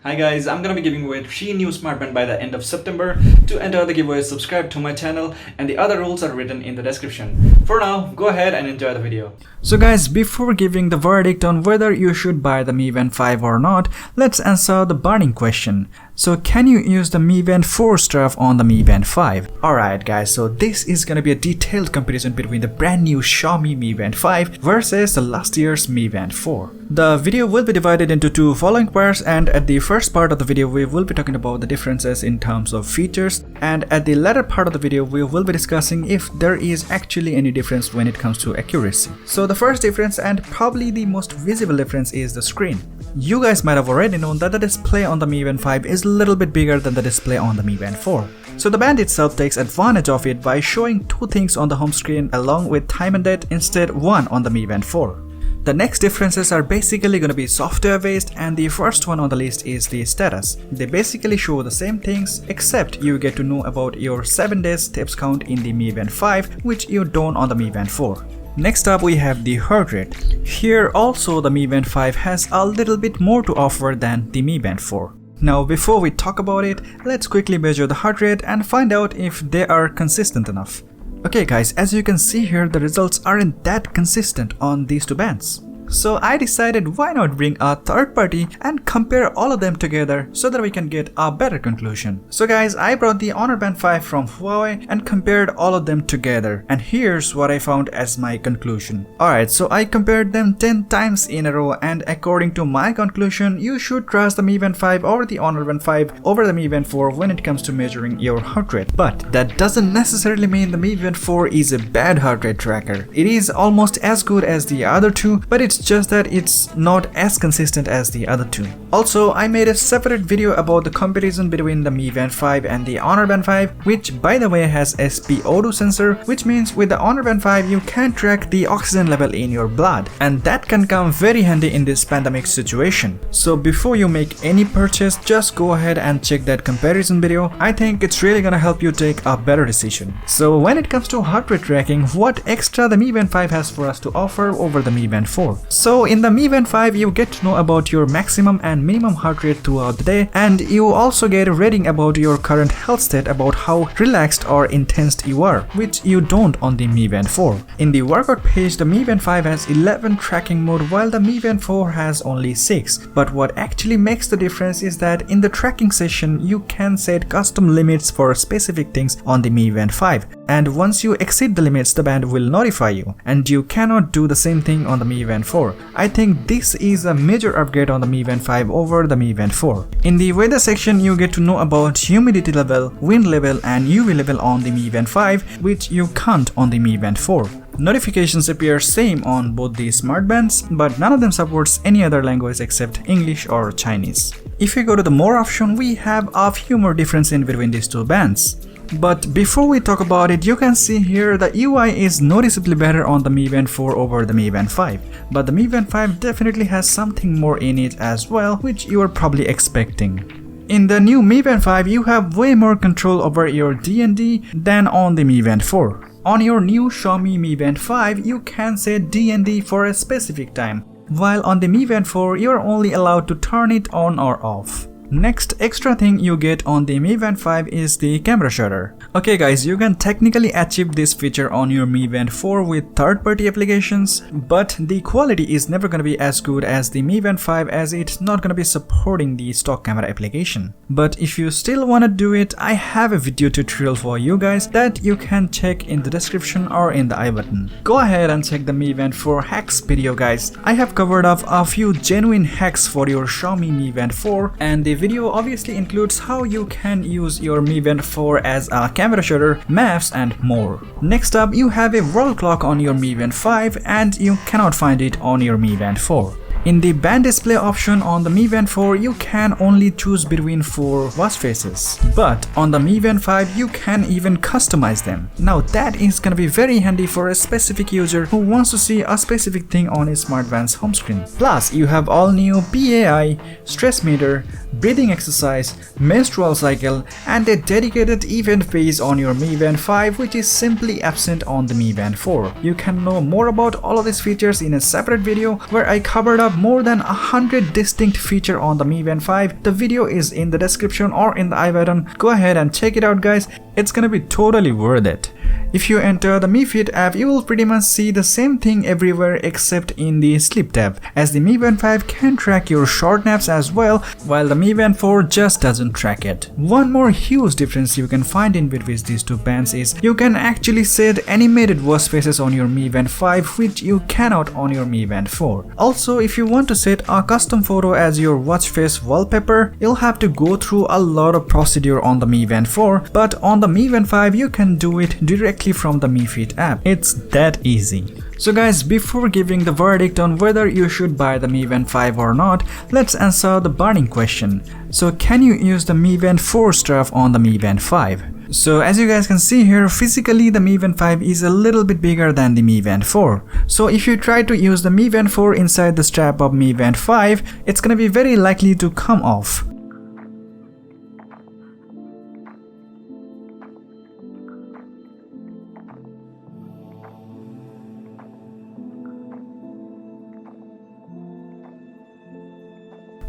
Hi guys, I'm gonna be giving away 3 new smartband by the end of September. To enter the giveaway, subscribe to my channel and the other rules are written in the description. For now, go ahead and enjoy the video. So guys, before giving the verdict on whether you should buy the Mi Band 5 or not, let's answer the burning question. So can you use the Mi Band 4 stuff on the Mi Band 5? Alright guys, so this is gonna be a detailed comparison between the brand new Xiaomi Mi Band 5 versus the last year's Mi Band 4. The video will be divided into 2 following parts, and at the first part of the video we will be talking about the differences in terms of features, and at the latter part of the video we will be discussing if there is actually any difference when it comes to accuracy. So the first difference, and probably the most visible difference, is the screen. You guys might have already known that the display on the Mi Band 5 is a little bit bigger than the display on the Mi Band 4. So the band itself takes advantage of it by showing 2 things on the home screen along with time and date instead one on the Mi Band 4. The next differences are basically going to be software based, and the first one on the list is the status. They basically show the same things except you get to know about your 7 days steps count in the Mi Band 5, which you don't on the Mi Band 4. Next up we have the heart rate. Here also the Mi Band 5 has a little bit more to offer than the Mi Band 4. Now before we talk about it, let's quickly measure the heart rate and find out if they are consistent enough. Okay guys, as you can see here, the results aren't that consistent on these 2 bands. So I decided why not bring a third party and compare all of them together so that we can get a better conclusion. So guys, I brought the Honor Band 5 from Huawei and compared all of them together, and here's what I found as my conclusion. Alright, so I compared them 10 times in a row, and according to my conclusion, you should trust the Mi Band 5 over the Honor Band 5 over the Mi Band 4 when it comes to measuring your heart rate. But that doesn't necessarily mean the Mi Band 4 is a bad heart rate tracker. It is almost as good as the other 2, but it's just that it's not as consistent as the other 2. Also, I made a separate video about the comparison between the Mi Band 5 and the Honor Band 5, which by the way has SpO2 sensor, which means with the Honor Band 5 you can track the oxygen level in your blood, and that can come very handy in this pandemic situation. So before you make any purchase, just go ahead and check that comparison video. I think it's really gonna help you take a better decision. So when it comes to heart rate tracking, what extra the Mi Band 5 has for us to offer over the Mi Band 4? So in the Mi Band 5 you get to know about your maximum and minimum heart rate throughout the day, and you also get a rating about your current health state, about how relaxed or intense you are, which you don't on the Mi Band 4. In the workout page, the Mi Band 5 has 11 tracking mode while the Mi Band 4 has only 6. But what actually makes the difference is that in the tracking session you can set custom limits for specific things on the Mi Band 5, and once you exceed the limits the band will notify you, and you cannot do the same thing on the Mi Band 4. I think this is a major upgrade on the Mi Band 5 over the Mi Band 4. In the weather section you get to know about humidity level, wind level and UV level on the Mi Band 5, which you can't on the Mi Band 4. Notifications appear same on both these smartbands, but none of them supports any other language except English or Chinese. If you go to the more option, we have a few more differences in between these 2 bands. But before we talk about it, you can see here the UI is noticeably better on the Mi Band 4 over the Mi Band 5. But the Mi Band 5 definitely has something more in it as well, which you are probably expecting. In the new Mi Band 5, you have way more control over your DND than on the Mi Band 4. On your new Xiaomi Mi Band 5, you can set DND for a specific time, while on the Mi Band 4, you are only allowed to turn it on or off. Next extra thing you get on the Mi Band 5 is the camera shutter. Okay guys, you can technically achieve this feature on your Mi Band 4 with third-party applications, but the quality is never gonna be as good as the Mi Band 5 as it's not gonna be supporting the stock camera application. But if you still wanna do it, I have a video tutorial for you guys that you can check in the description or in the I button. Go ahead and check the Mi Band 4 hacks video guys. I have covered up a few genuine hacks for your Xiaomi Mi Band 4, and the video obviously includes how you can use your Mi Band 4 as a camera shutter, maps and more. Next up, you have a world clock on your Mi Band 5 and you cannot find it on your Mi Band 4. In the band display option on the Mi Band 4, you can only choose between 4 watch faces, but on the Mi Band 5 you can even customize them. Now that is gonna be very handy for a specific user who wants to see a specific thing on his smartband's home screen. Plus you have all new BAI, stress meter, breathing exercise, menstrual cycle and a dedicated event phase on your Mi Band 5, which is simply absent on the Mi Band 4. You can know more about all of these features in a separate video where I covered up have more than 100 distinct features on the Mi Band 5. The video is in the description or in the I button. Go ahead and check it out guys, it's gonna be totally worth it. If you enter the Mi Fit app, you will pretty much see the same thing everywhere except in the sleep tab, as the Mi Band 5 can track your short naps as well, while the Mi Band 4 just doesn't track it. One more huge difference you can find in between these two bands is you can actually set animated watch faces on your Mi Band 5, which you cannot on your Mi Band 4. Also, if you want to set a custom photo as your watch face wallpaper, you'll have to go through a lot of procedure on the Mi Band 4, but on the Mi Band 5 you can do it directly from the Mi Fit app. It's that easy. So guys, before giving the verdict on whether you should buy the Mi Band 5 or not, let's answer the burning question. So can you use the Mi Band 4 strap on the Mi Band 5? So as you guys can see here, physically the Mi Band 5 is a little bit bigger than the Mi Band 4. So if you try to use the Mi Band 4 inside the strap of Mi Band 5, it's gonna be very likely to come off.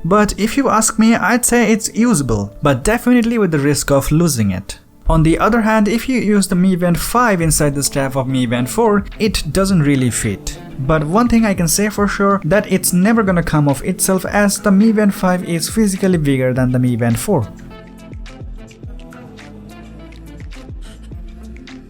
But if you ask me, I'd say it's usable, but definitely with the risk of losing it. On the other hand, if you use the Mi Band 5 inside the strap of Mi Band 4, it doesn't really fit. But one thing I can say for sure, that it's never gonna come off itself, as the Mi Band 5 is physically bigger than the Mi Band 4.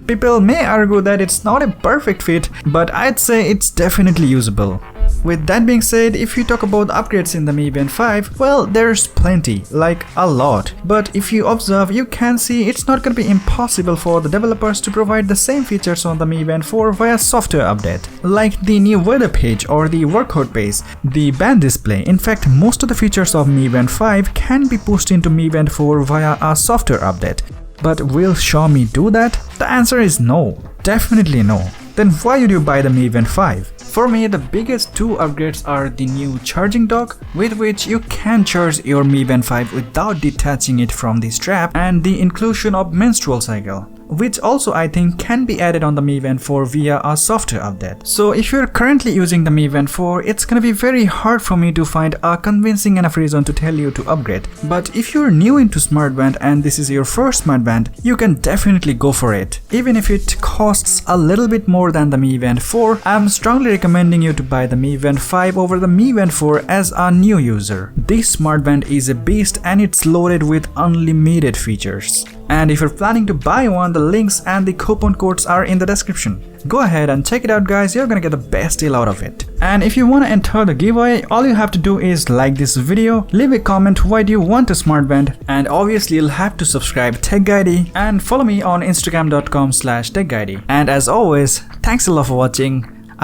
People may argue that it's not a perfect fit, but I'd say it's definitely usable. With that being said, if you talk about upgrades in the Mi Band 5, well, there's plenty, like a lot. But if you observe, you can see it's not gonna be impossible for the developers to provide the same features on the Mi Band 4 via software update, like the new weather page or the workout page, the band display. In fact, most of the features of Mi Band 5 can be pushed into Mi Band 4 via a software update. But will Xiaomi do that? The answer is no, definitely no. Then why did you buy the Mi Band 5? For me, the biggest two upgrades are the new charging dock, with which you can charge your Mi Band 5 without detaching it from the strap, and the inclusion of menstrual cycle, which also I think can be added on the Mi Band 4 via a software update. So if you're currently using the Mi Band 4, it's gonna be very hard for me to find a convincing enough reason to tell you to upgrade. But if you're new into smartband and this is your first smartband, you can definitely go for it. Even if it costs a little bit more than the Mi Band 4, I'm strongly recommending you to buy the Mi Band 5 over the Mi Band 4 as a new user. This smartband is a beast and it's loaded with unlimited features. And if you're planning to buy one, the links and the coupon codes are in the description. Go ahead and check it out guys, you're gonna get the best deal out of it. And if you wanna enter the giveaway, all you have to do is like this video, leave a comment why do you want a smartband, and obviously you'll have to subscribe TechGuidey and follow me on instagram.com/techguidey. And as always, thanks a lot for watching.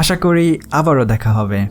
আশা করি আবারও দেখা হবে।